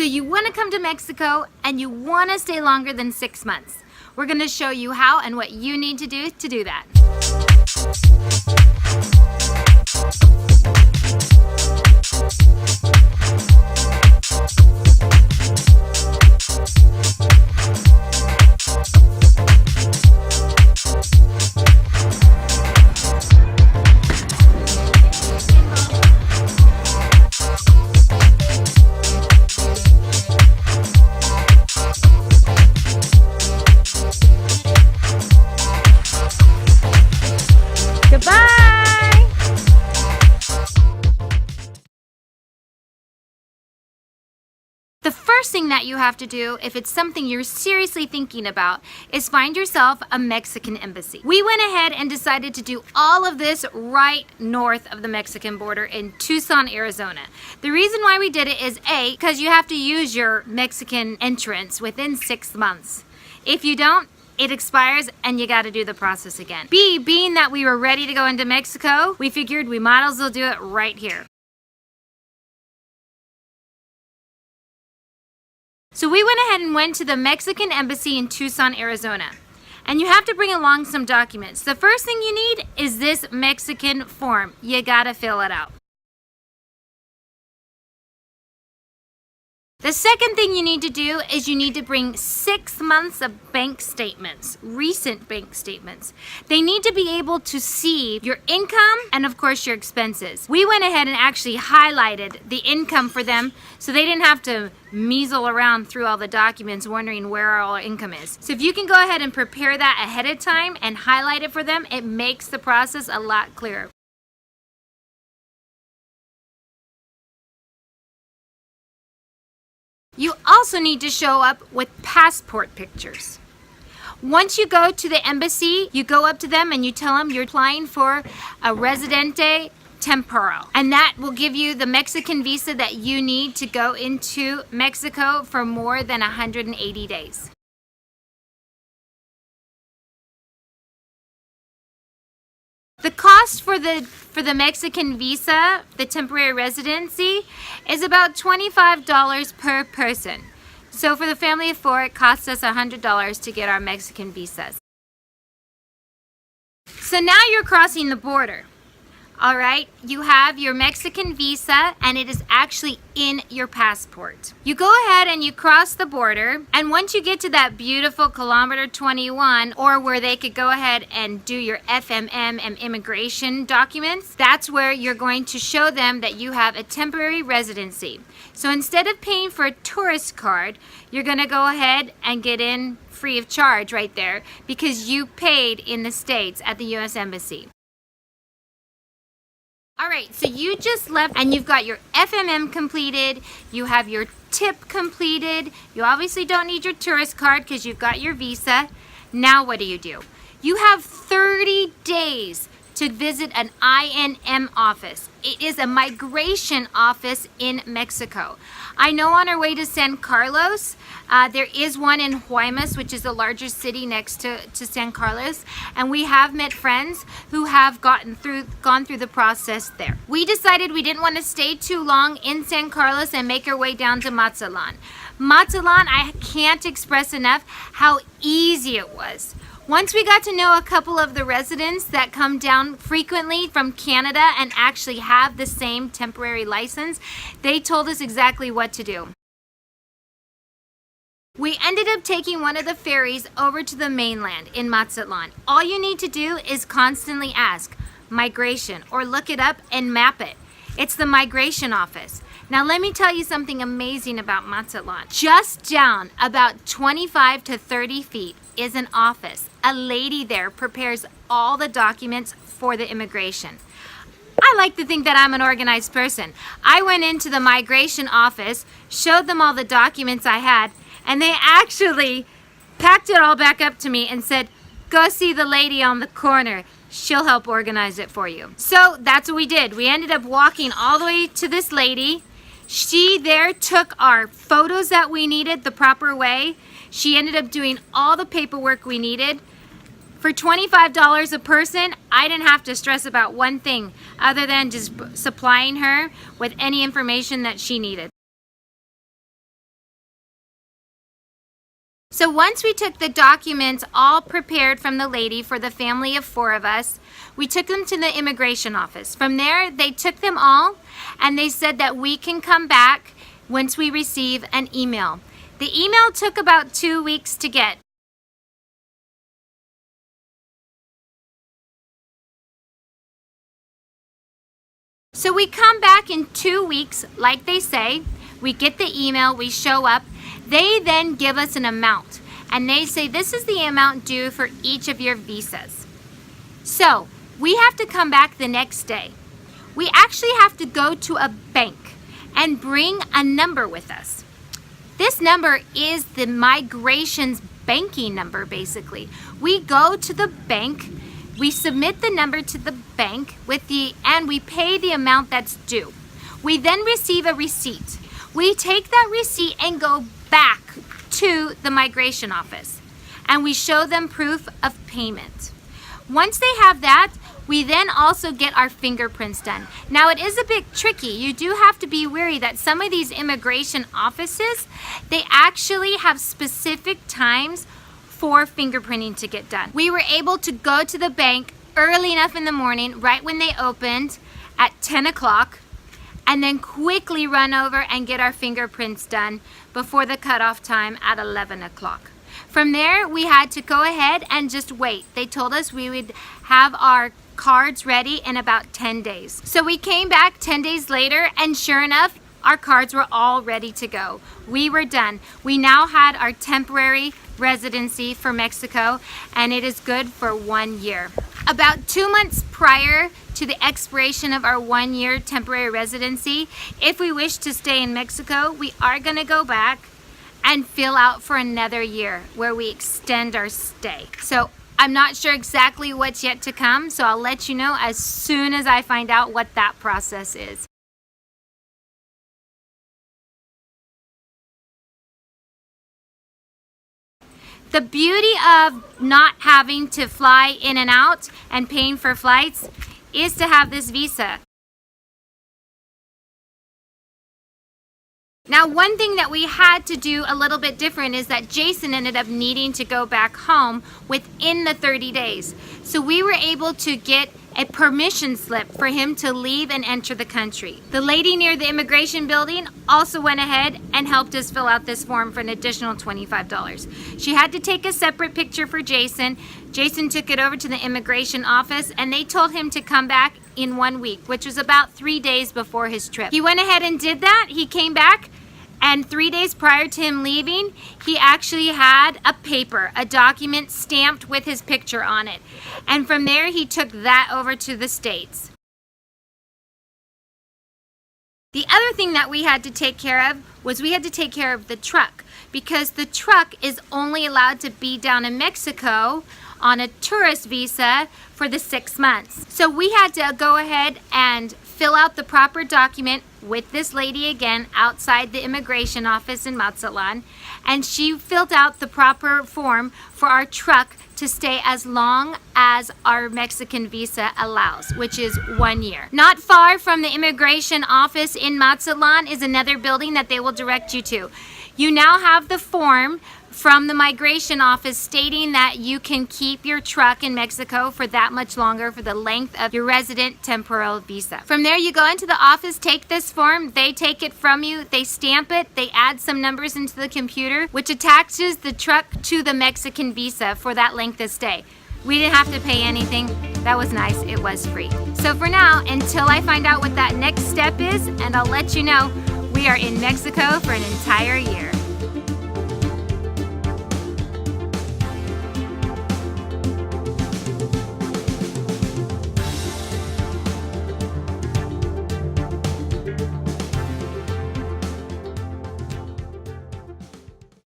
So you want to come to Mexico and you want to stay longer than 6 months. We're going to show you how and what you need to do that. Goodbye! The first thing that you have to do, if it's something you're seriously thinking about, is find yourself a Mexican embassy. We went ahead and decided to do all of this right north of the Mexican border in Tucson, Arizona. The reason why we did it is A, because you have to use your Mexican entrance within 6 months. If you don't, it expires and you got to do the process again. B, being that we were ready to go into Mexico, we figured we might as well do it right here. So we went ahead and went to the Mexican embassy in Tucson, Arizona. And you have to bring along some documents. The first thing you need is this Mexican form. You got to fill it out. The second thing you need to do is you need to bring 6 months of bank statements, recent bank statements. They need to be able to see your income and of course your expenses. We went ahead and actually highlighted the income for them so they didn't have to measle around through all the documents wondering where our income is. So if you can go ahead and prepare that ahead of time and highlight it for them, it makes the process a lot clearer. You also need to show up with passport pictures. Once you go to the embassy, you go up to them and you tell them you're applying for a Residente Temporal. And that will give you the Mexican visa that you need to go into Mexico for more than 180 days. The cost for the Mexican visa, the temporary residency, is about $25 per person. So for the family of 4, it costs us $100 to get our Mexican visas. So now you're crossing the border. All right, you have your Mexican visa and it is actually in your passport. You go ahead and you cross the border, and once you get to that beautiful kilometer 21, or where they could go ahead and do your FMM and immigration documents, that's where you're going to show them that you have a temporary residency. So instead of paying for a tourist card, you're gonna go ahead and get in free of charge right there because you paid in the States at the US Embassy. All right, so you just left and you've got your FMM completed, you have your tip completed, you obviously don't need your tourist card because you've got your visa. Now what do? You have 30 days to visit an INM office. It is a migration office in Mexico. I know on our way to San Carlos, there is one in Guaymas, which is the largest city next to San Carlos, and we have met friends who have gone through the process there. We decided we didn't want to stay too long in San Carlos and make our way down to Mazatlan. Mazatlan, I can't express enough how easy it was. Once we got to know a couple of the residents that come down frequently from Canada and actually have the same temporary license, they told us exactly what to do. We ended up taking one of the ferries over to the mainland in Mazatlan. All you need to do is constantly ask Migracion or look it up and map it. It's the Migracion office. Now let me tell you something amazing about Mazatlan. Just down about 25 to 30 feet is an office. A lady there prepares all the documents for the immigration. I like to think that I'm an organized person. I went into the Migracion office, showed them all the documents I had, and they actually packed it all back up to me and said, go see the lady on the corner. She'll help organize it for you. So that's what we did. We ended up walking all the way to this lady. She there took our photos that we needed the proper way. She ended up doing all the paperwork we needed. For $25 a person, I didn't have to stress about one thing other than just supplying her with any information that she needed. So once we took the documents all prepared from the lady for the family of 4 of us, we took them to the immigration office. From there, they took them all and they said that we can come back once we receive an email. The email took about 2 weeks to get. So we come back in 2 weeks, like they say. We get the email, we show up. They then give us an amount, and they say this is the amount due for each of your visas. So we have to come back the next day. We actually have to go to a bank and bring a number with us. This number is the Migration's banking number, basically. We go to the bank, we submit the number to the bank and we pay the amount that's due. We then receive a receipt. We take that receipt and go back to the migration office and we show them proof of payment. Once they have that, we then also get our fingerprints done. Now it is a bit tricky. You do have to be wary that some of these immigration offices, they actually have specific times for fingerprinting to get done. We were able to go to the bank early enough in the morning, right when they opened at 10 o'clock, and then quickly run over and get our fingerprints done before the cutoff time at 11 o'clock. From there, we had to go ahead and just wait. They told us we would have our cards ready in about 10 days. So we came back 10 days later, and sure enough, our cards were all ready to go. We were done. We now had our temporary residency for Mexico, and it is good for 1 year. About 2 months prior to the expiration of our 1-year temporary residency, if we wish to stay in Mexico, we are going to go back and fill out for another year where we extend our stay. So I'm not sure exactly what's yet to come, so I'll let you know as soon as I find out what that process is. The beauty of not having to fly in and out and paying for flights is to have this visa. Now, one thing that we had to do a little bit different is that Jason ended up needing to go back home within the 30 days. So we were able to get a permission slip for him to leave and enter the country. The lady near the immigration building also went ahead and helped us fill out this form for an additional $25. She had to take a separate picture for Jason. Jason took it over to the immigration office and they told him to come back in 1 week, which was about 3 days before his trip. He went ahead and did that. He came back, and 3 days prior to him leaving, he actually had a paper, a document stamped with his picture on it. And from there, he took that over to the States. The other thing that we had to take care of was we had to take care of the truck, because the truck is only allowed to be down in Mexico on a tourist visa for the 6 months. So we had to go ahead and fill out the proper document with this lady again outside the immigration office in Mazatlan, and she filled out the proper form for our truck to stay as long as our Mexican visa allows, which is 1 year. Not far from the immigration office in Mazatlan is another building that they will direct you to. You now have the form from the migration office stating that you can keep your truck in Mexico for that much longer for the length of your resident temporal visa. From there, you go into the office, take this form, they take it from you, they stamp it, they add some numbers into the computer, which attaches the truck to the Mexican visa for that length of stay. We didn't have to pay anything. That was nice. It was free. So for now, until I find out what that next step is, and I'll let you know, we are in Mexico for an entire year.